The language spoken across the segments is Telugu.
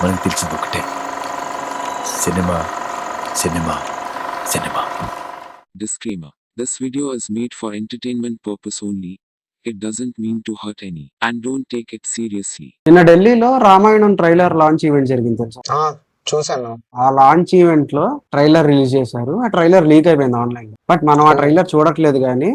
మనకు తెలిసింది ఒకటే, cinema cinema cinema. Disclaimer. This video is made for entertainment purpose only. It doesn't mean to hurt any. And don't take it seriously. నిన్న ఢిల్లీలో రామాయణం ట్రైలర్ లాంచ్ ఈవెంట్ జరిగింది తెలుసా? చూసాను. ఆ లాంచ్ ఈవెంట్ లో ట్రైలర్ రిలీజ్ చేశారు. ఆ ట్రైలర్ లీక్ అయిపోయింది ఆన్లైన్ లో. బట్ మనం ఆ ట్రైలర్ చూడట్లేదు కానీ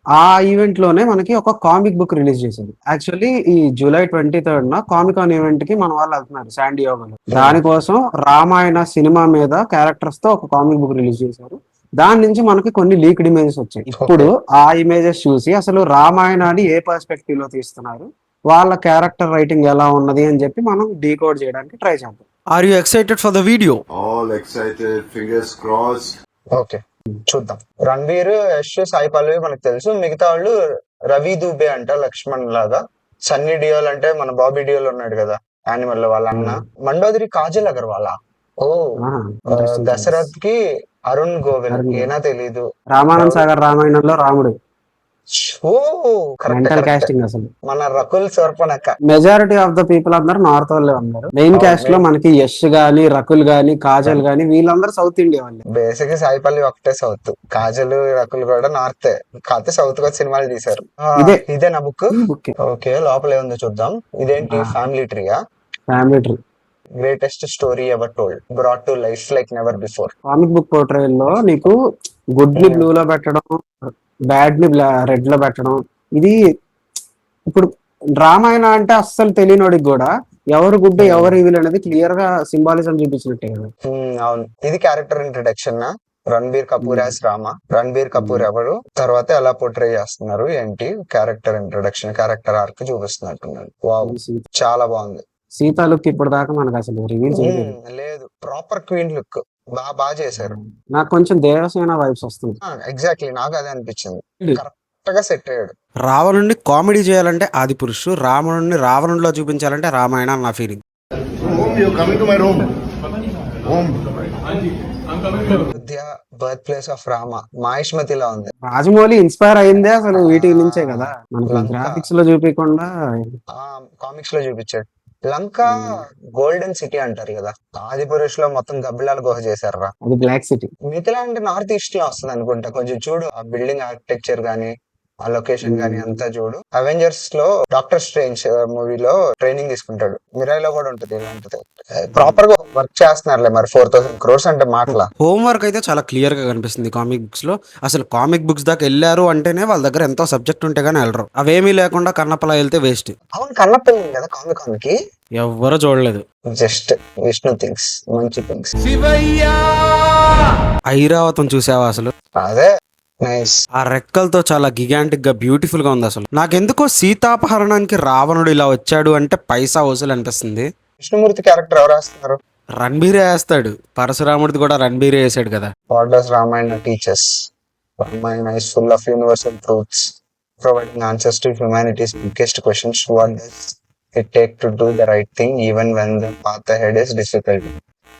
ఆ ఈవెంట్ లోనే మనకి ఒక కామిక్ బుక్ రిలీజ్ చేశారు. యాక్చువల్లీ ఈ జూలై 23rd కామికాన్ ఈవెంట్ కి మన వాళ్ళు వెళ్తున్నారు శాండియాగోలో. దానికోసం రామాయణ సినిమా మీద క్యారెక్టర్స్ తో ఒక కామిక్ బుక్ రిలీజ్ చేశారు. దాని నుంచి మనకి కొన్ని లీక్డ్ ఇమేజెస్ వచ్చాయి. ఇప్పుడు ఆ ఇమేజెస్ చూసి అసలు రామాయణాన్ని ఏ పర్స్పెక్టివ్ లో తీస్తున్నారు, వాళ్ళ క్యారెక్టర్ రైటింగ్ ఎలా ఉన్నది అని చెప్పి మనం డీకోడ్ చేయడానికి ట్రై చేద్దాం. Are you excited for the video? All excited, fingers crossed. Okay, చూద్దాం. రణ్వీర్, యష్, సాయి పల్లవి మనకు తెలుసు. మిగతా వాళ్ళు రవి దూబే అంట లక్ష్మణ్ లాగా. సన్నీ డియోల్ అంటే మన బాబీ డియోల్ ఉన్నాడు కదా యానిమల్ లో, వాళ్ళ అన్న. మండోదరి కాజల్ అగర్వాల్. ఓ దశరథ్ కి అరుణ్ గోవిల్, ఏనా తెలీదు. రామానంద్ సాగర్ రామాయణంలో రాముడు. Mental correct. కాస్టింగ్ అసలు. మన Rakul Surpanakha. Majority of the people అందరూ నార్త్ వాళ్ళే ఉన్నారు. మెయిన్ క్యాస్ట్ లో మనకి యష్ గాని, రకుల్ గాని, కాజల్ గాని వీళ్ళందరూ సౌత్ ఇండియా వాళ్ళే. బేసిక్ సాయి పల్లవి ఒకటే సౌత్, కాజల్ రకుల్ కూడా నార్త్. కాకపోతే సౌత్ గా సినిమాలు తీశారు. ఇదే నా బుక్. ఓకే, లోపల ఏముందో చూద్దాం. ఇదేంటి, ఫ్యామిలీ ట్రీయా? Family tree. Greatest story ever told, brought to life like never before. Comic book portrayal లో నీకు గుడ్ ని బ్లూ లో పెట్టడం, బ్యాడ్ ని రెడ్ లో పెట్టడం. ఇది ఇప్పుడు రామాయణ అంటే అస్సలు తెలియనోడికి కూడా ఎవరు గుడ్ ఎవరు ఈవిల్ అనేది క్లియర్ గా సింబాలిజం చూపించినట్టే కదా. అవును, ఇది character introduction. Ranbir Kapoor as Rama. Ranbir Kapoor ఎవరు, తర్వాత ఎలా పోర్ట్రే చేస్తున్నారు ఏంటి, క్యారెక్టర్ ఇంట్రడక్షన్, క్యారెక్టర్ ఆర్క్ చూపిస్తున్నట్టున్నారు. వావ్, చాలా బాగుంది. సీతా లుక్ ఇప్పుడు దాకా మనకు అసలు రివీల్ చేయలేదు. లేదు, ప్రాపర్ క్వీన్ లుక్ బాగా చేశారు. నాకు కొంచెం దేవసేన వైబ్స్ వస్తుంది. ఎగ్జాక్ట్లీ, నాకు అదే అనిపించింది. కరెక్ట్ గా సెట్ అయ్యాడు. రావణుడిని కామెడీ చేయాలంటే ఆది పురుషు, రావణుడిని రావణుడిలో చూపించాలంటే రామాయణ నా feeling. Birth place of Rama మాహిష్మతిలా ఉంది. రాజమౌళి ఇన్స్పైర్ అయిందే అసలు వీటి నుంచే కదా, మనకి గ్రాఫిక్స్ లో చూపించకుండా కామిక్స్ లో చూపించాడు. లంక గోల్డెన్ సిటీ అంటారు కదా, ఆది పురుష్ లో మొత్తం గబ్బిలాల గుహ చేశారా, అది బ్లాక్ సిటీ. మిథిలా అంటే నార్త్ ఈస్ట్ లో వస్తుంది అనుకుంటా. కొంచెం చూడు, ఆ బిల్డింగ్ ఆర్కిటెక్చర్ గానీ ఆ లొకేషన్ గానీ అంతా చూడు. అవెంజర్స్ లో డాక్టర్ స్ట్రేంజ్ మూవీలో ట్రైనింగ్ తీసుకుంటాడు, మిరాయిలో కూడా ఉంటది ఇలాంటిది. ప్రాపర్ గా వర్క్ చేస్తున్నారులే మరి. 4,000 crores అంటే మాటల. హోంవర్క్ అయితే చాలా క్లియర్ గా కనిపిస్తుంది కామిక్ బుక్స్ లో. అసలు కామిక్ బుక్స్ దాకా వెళ్ళారు అంటేనే వాళ్ళ దగ్గర ఎంతో సబ్జెక్ట్ ఉంటే గానీ వెళ్ళరు. అవేమీ లేకుండా కన్నప్పలా వెళ్తే వేస్ట్. అవును, కన్నప్ప కదా కామికాన్ కి. ఎవ్వరూ చూడలేదు. జస్ట్ విష్ణు థింగ్స్, మంచి థింగ్స్. ఐరావతం చూసావా అసలు? అదే నైస్. ఆ రెక్కలతో చాలా గిగాంటిక్ గా బ్యూటిఫుల్ గా ఉంది. అసలు నాకెందుకో సీతాపహరణానికి రావణుడు ఇలా వచ్చాడు అంటే పైసా వసూలు అనిపిస్తుంది. విష్ణుమూర్తి క్యారెక్టర్ ఎవరు వేస్తున్నారు? రణబీరే వేస్తాడు. పరశురాముడిది కూడా రణబీరే వేసాడు కదా. What does Ramayana teachers? Ramayana is full of universal truths, providing answers to humanity's biggest questions. What does it take to do the right thing even when the path ahead is difficult?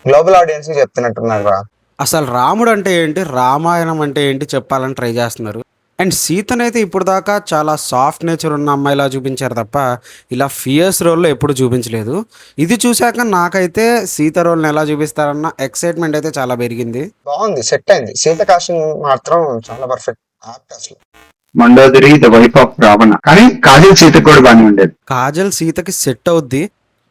Global audience కి చెప్తున్నట్టున్నారు. అసలు రాముడు అంటే ఏంటి, రామాయణం అంటే ఏంటి చెప్పాలని ట్రై చేస్తున్నారు. అండ్ సీతనైతే ఇప్పుడు దాకా చాలా సాఫ్ట్ నేచర్ ఉన్న అమ్మాయిలా చూపించారు తప్ప ఇలా ఫియర్స్ రోల్లో ఎప్పుడు చూపించలేదు. ఇది చూశాక నాకైతే సీత రోల్ని ఎలా చూపిస్తారన్న ఎక్సైట్మెంట్ అయితే చాలా పెరిగింది. బాగుంది, సెట్ అయింది. సీత కాస్టింగ్ మాత్రం చాలా పర్ఫెక్ట్. అసలు Mandodari the wife of Ravana, కానీ కాజల్ సీత కూడా బాగానే ఉండేది. కాజల్ సీతకి సెట్ అవుద్ది,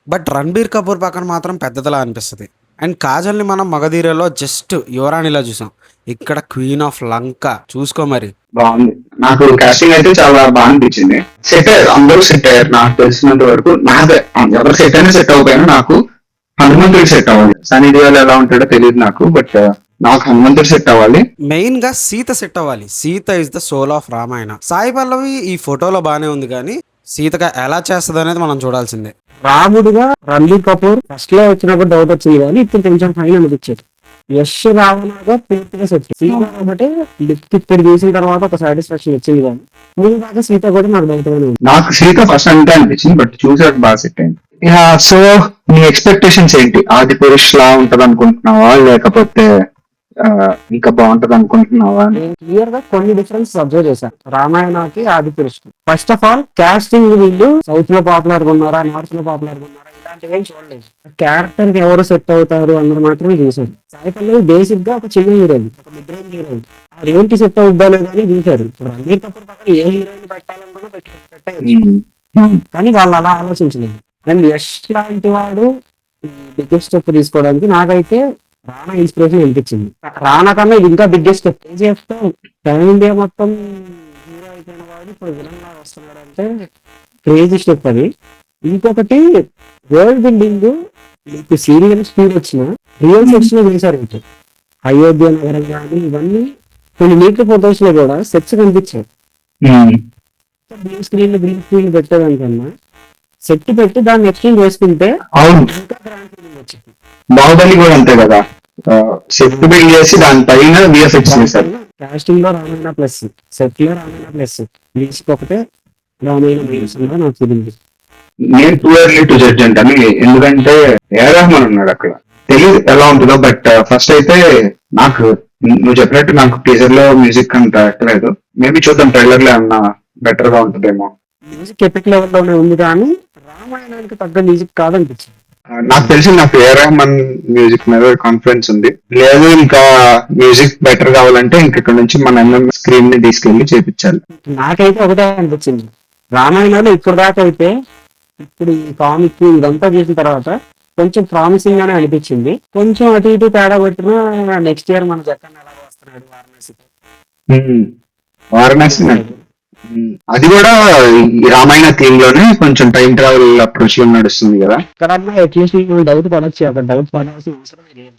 బట్ రణబీర్ కపూర్ పక్కన మాత్రం పెద్దదిలా అనిపిస్తుంది. అండ్ కాజల్ని మనం మగధీరలో జస్ట్ యువరాణిలా చూసాం, ఇక్కడ క్వీన్ ఆఫ్ లంక. చూసుకో మరి. బాగుంది, నాకు కాస్టింగ్ అయితే చాలా బాగా అనిపించింది. సెట్ అయ్యారు, అందరూ సెట్ అయ్యారు నాకు తెలిసినంత వరకు. నాకు ఎవరు సెట్ అయినా సెట్ అవ్వకపోయినా నాకు హనుమంతుడు సెట్ అవ్వాలి. సన్నీ డియోల్ ఎలా ఉంటాడో తెలియదు నాకు, బట్ నాకు హనుమంతుడు సెట్ అవ్వాలి. మెయిన్ గా సీత సెట్ అవ్వాలి. Sita is the soul of Ramayana. Sai Pallavi ఈ ఫోటోలో బానే ఉంది కానీ సీతగా ఎలా చేస్తుంది అనేది మనం చూడాల్సిందే. రాముడుగా రణబీర్ కపూర్ ఫస్ట్ లో వచ్చినప్పుడు డౌట్ వచ్చింది కానీ ఇప్పుడు కొంచెం ఫైన్ అనిపించేది. యష్ రావణగా పూర్తిగా సెట్. సీత కాబట్టి ఇప్పుడు చూసిన తర్వాత ఒక సాటిస్ఫాక్షన్ వచ్చింది కానీ ముందు దాకా సీత కూడా నాకు డౌట్ గానే ఉంది. నాకు సీత ఫస్ట్ అంటే అనిపించింది, బట్ చూసాక బాగా సెట్ అయింది. సో నీ ఎక్స్పెక్టేషన్స్ ఏంటి? ఆది పురుష్ లా ఉంటది అనుకుంటున్నావా, లేకపోతే ఇంకా బాగుంటది అనుకుంటున్నావా? నేను క్లియర్ గా కొన్ని డిఫరెన్స్ అబ్జర్వ్ చేశాను రామాయణకి ఆది పురుష్. ఫస్ట్ ఆఫ్ ఆల్ కాస్టింగ్ వీళ్ళు సౌత్ లో పాపులర్ గా ఉన్నారా, నార్త్ లో పాపులర్ గా ఉన్నారా, ఇలా అలాంటివి ఏం చూడలేదు. క్యారెక్టర్ కి ఎవరు సెట్ అవుతారు అన్నది మాత్రమే చూసారు. సాయి పల్లవి బేసిక్ గా ఒక చిన్న హీరోయిన్, ఒక మిడ్ రేంజ్ హీరోయిన్. ఆ రేంజ్ సెట్ అవుద్దా లేదా అని చూసారు. ఇప్పుడు రణబీర్ కపూర్ పక్కన ఏ హీరోయిన్ పెట్టాలనుకున్నా పెట్టేయచ్చు, కానీ వాళ్ళు అలా ఆలోచించలేదు. అండ్ యష్ లాంటి వాడు బిగ్గెస్ట్ స్టెప్ తీసుకోవడానికి నాకైతే రానా ఇన్స్పిరేషన్ అనిపించింది. రానా కన్నా ఇది ఇంకా బిగ్గెస్ట్ స్టెప్. కేజీఎఫ్ తో పాన్ ఇండియా మొత్తం హీరో అయిపోయిన వాడు ఇప్పుడు విలన్ లాగా వస్తున్నాడు అంటే క్రేజీ స్టెప్ అది. ఇంకొకటి వరల్డ్ బిల్డింగ్, మీకు సీరియల్ స్పీడ్ వచ్చిన రియల్ సెట్స్ లో వేశారు. ఇటు అయోధ్య నగరం కానీ ఇవన్నీ కొన్ని లీక్ ఫొటోస్ లో కూడా సెట్స్ కనిపించాయి. గ్రీన్ స్క్రీన్ పెట్టేదానికన్నా సెట్ పెట్టి దాన్ని ఎక్స్చేంజ్ చేసుకుంటే అవును, ఇంకా గ్రాండ్ ఫీలింగ్ వచ్చింది. బాహుబలి కూడా అంతే కదా, సెట్ బిల్డ్ చేసి దానిపైన విఎఫ్ఎక్స్ చేశారు. కాస్టింగ్ లో రామాయణ ప్లస్, సెట్ లో రామాయణ ప్లస్, లీడ్స్ ఒకటే రామాయణ మైనస్ లో నాకు ఫీలింగ్. నేను టూ ఎర్లీ టు జడ్జ్ అంటాను, ఎందుకంటే ఏఆర్ రెహమాన్ ఉన్నాడు అక్కడ. తెలియదు ఎలా ఉంటుందో, బట్ ఫస్ట్ అయితే నాకు నువ్వు చెప్పినట్టు నాకు టీజర్ లో మ్యూజిక్ అంత ఎక్కలేదు. మేబీ చూద్దాం ట్రైలర్ లో ఏమన్నా బెటర్ గా ఉంటుందేమో. మ్యూజిక్ ఎపిక్ లెవెల్ లోనే ఉంది కానీ రామాయణానికి తగ్గ మ్యూజిక్ కాదనిపించింది. నాకు తెలిసి నాకు ఏఆర్ రెహమాన్ మ్యూజిక్ మీద కాన్ఫిడెన్స్ ఉంది. లేదు ఇంకా మ్యూజిక్ బెటర్ కావాలంటే ఇక్కడ నుంచి మన ఎంఎం స్క్రీన్ ని తీసుకెళ్లి చేపించాలి. నాకైతే ఒకటే అనిపించింది, రామాయణంలో ఇప్పుడు దాకా అయితే ఇప్పుడు ఈ కామిక్ ఇదంతా చూసిన తర్వాత కొంచెం ప్రామిసింగ్ గానే అనిపించింది. కొంచెం అటు ఇటు తేడా పెట్టినా నెక్స్ట్ ఇయర్ మన జగన్ ఎలాగో వస్తున్నాడు వారణాసికి. వారణాసి అది కూడా ఈ రామాయణ థీమ్ లోనే కొంచెం టైం ట్రావెల్ అప్రోచ్ లో నడుస్తుంది కదా. ఇక్కడన్నా అట్లీస్ట్ డౌట్ పడొచ్చు, అక్కడ డౌట్ పడాల్సిన అవసరం లేదు.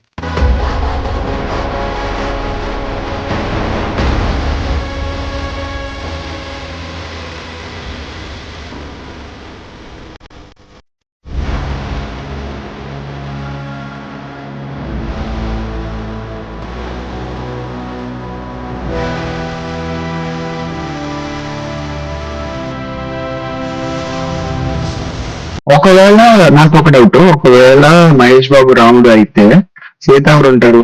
ఒకవేళ నాకు ఒక డౌట్, ఒకవేళ మహేష్ బాబు రాముడు అయితే సీత ఎవరు ఉంటారు?